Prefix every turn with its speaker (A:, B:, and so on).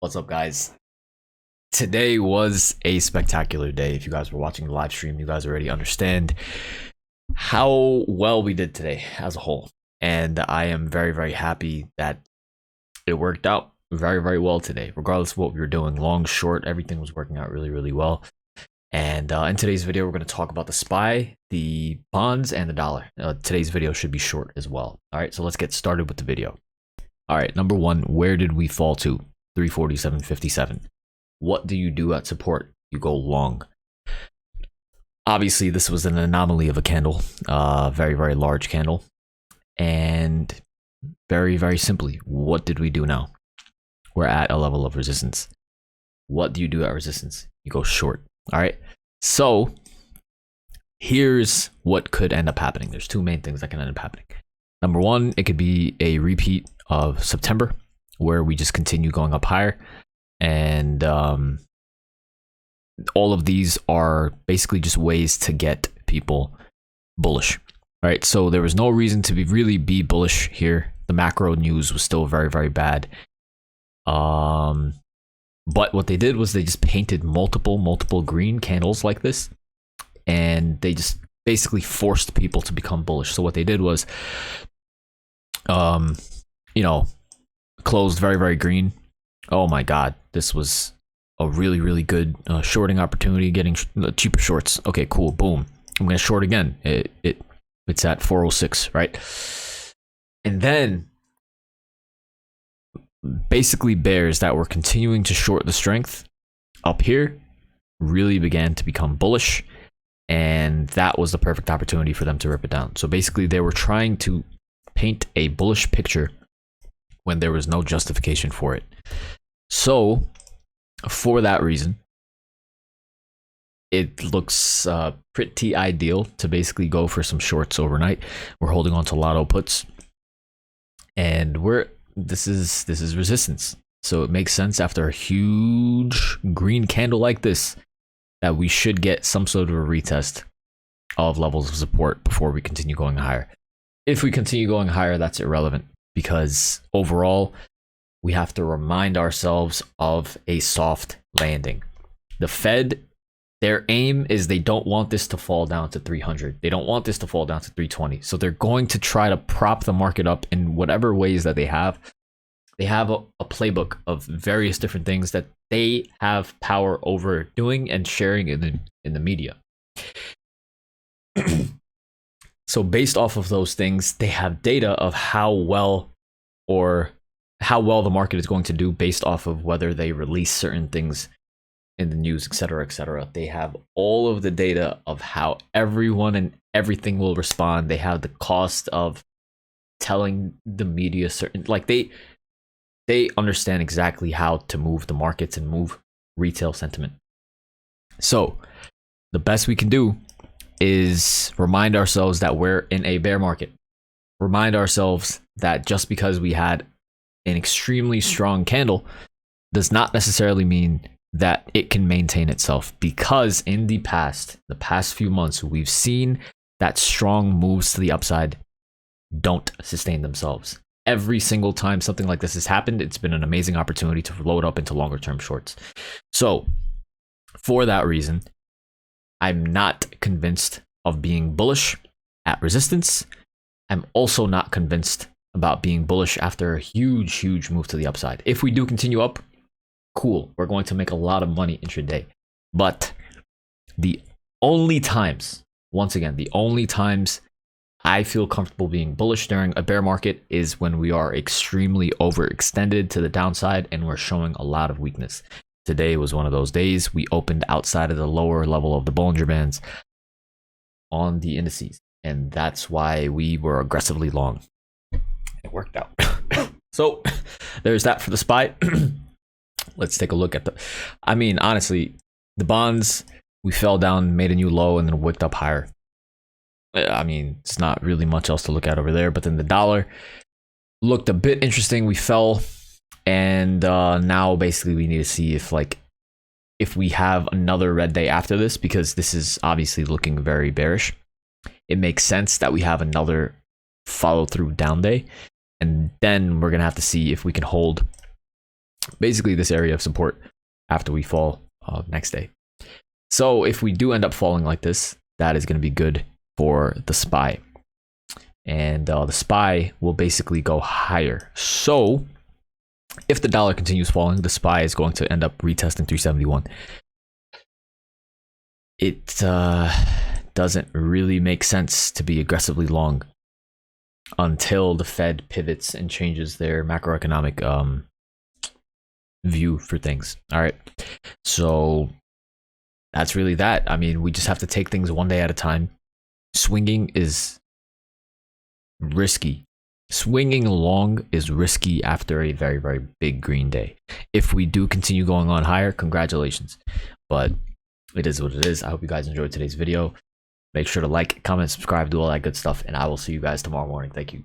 A: What's up, guys? Today was a spectacular day. If you guys were watching the live stream, you guys already understand how well we did today as a whole. And I am very, very happy that it worked out very, very well today. Regardless of what we were doing, long, short, everything was working out really, really well. And in today's video, we're going to talk about the SPY, the bonds, and the dollar. Today's video should be short as well. All right, so let's get started with the video. All right, number one, where did we fall to? 347.57. What do you do at support? You go long. Obviously, this was an anomaly of a candle, very, very large candle. And very, very simply, what did we do now? We're at a level of resistance. What do you do at resistance? You go short. All right. So here's what could end up happening. There's two main things that can end up happening. Number one, it could be a repeat of September, where we just continue going up higher. And all of these are basically just ways to get people bullish. All right. So there was no reason to really be bullish here. The macro news was still very, very bad. But what they did was they just painted multiple green candles like this, and they just basically forced people to become bullish. So what they did was, closed very, very green. Oh my God, this was a really, really good shorting opportunity, getting cheaper shorts. Okay, cool, boom. I'm gonna short again. It's at 406, right? And then basically bears that were continuing to short the strength up here really began to become bullish, and that was the perfect opportunity for them to rip it down. So basically they were trying to paint a bullish picture when there was no justification for it. So for that reason, it looks pretty ideal to basically go for some shorts overnight. We're holding on to lotto puts, and this is resistance. So it makes sense after a huge green candle like this that we should get some sort of a retest of levels of support before we continue going higher. If we continue going higher, that's irrelevant, because overall we have to remind ourselves of a soft landing. The Fed, their aim is they don't want this to fall down to 300. They don't want this to fall down to 320. So they're going to try to prop the market up in whatever ways that they have. They have a playbook of various different things that they have power over doing and sharing in the media. So based off of those things, they have data of how well the market is going to do based off of whether they release certain things in the news, etc., etc. They have all of the data of how everyone and everything will respond. They have the cost of telling the media certain, like they understand exactly how to move the markets and move retail sentiment. So the best we can do is remind ourselves that we're in a bear market. Remind ourselves that just because we had an extremely strong candle does not necessarily mean that it can maintain itself, because in the past few months, we've seen that strong moves to the upside don't sustain themselves. Every single time something like this has happened, it's been an amazing opportunity to load up into longer term shorts. So for that reason, I'm not convinced of being bullish at resistance. I'm also not convinced about being bullish after a huge move to the upside. If we do continue up, cool, we're going to make a lot of money intraday. But the only times I feel comfortable being bullish during a bear market is when we are extremely overextended to the downside and we're showing a lot of weakness. Today was one of those days. We opened outside of the lower level of the Bollinger Bands on the indices, and that's why we were aggressively long. It worked out. So there's that for the SPY. Let's take a look at honestly, the bonds, we fell down, made a new low, and then wicked up higher. It's not really much else to look at over there. But then the dollar looked a bit interesting. We fell, and now basically we need to see if we have another red day after this, because this is obviously looking very bearish. It makes sense that we have another follow through down day, and then we're gonna have to see if we can hold basically this area of support after we fall next day. So if we do end up falling like this, that is going to be good for the SPY. And the SPY will basically go higher. So if the dollar continues falling, the SPY is going to end up retesting 371. It doesn't really make sense to be aggressively long until the Fed pivots and changes their macroeconomic view for things. All right, so that's really that. I mean, we just have to take things one day at a time. Swinging is risky. Swinging long is risky after a very, very big green day. If we do continue going on higher, congratulations. But it is what it is. I hope you guys enjoyed today's video. Make sure to like, comment, subscribe, do all that good stuff, and I will see you guys tomorrow morning. Thank you.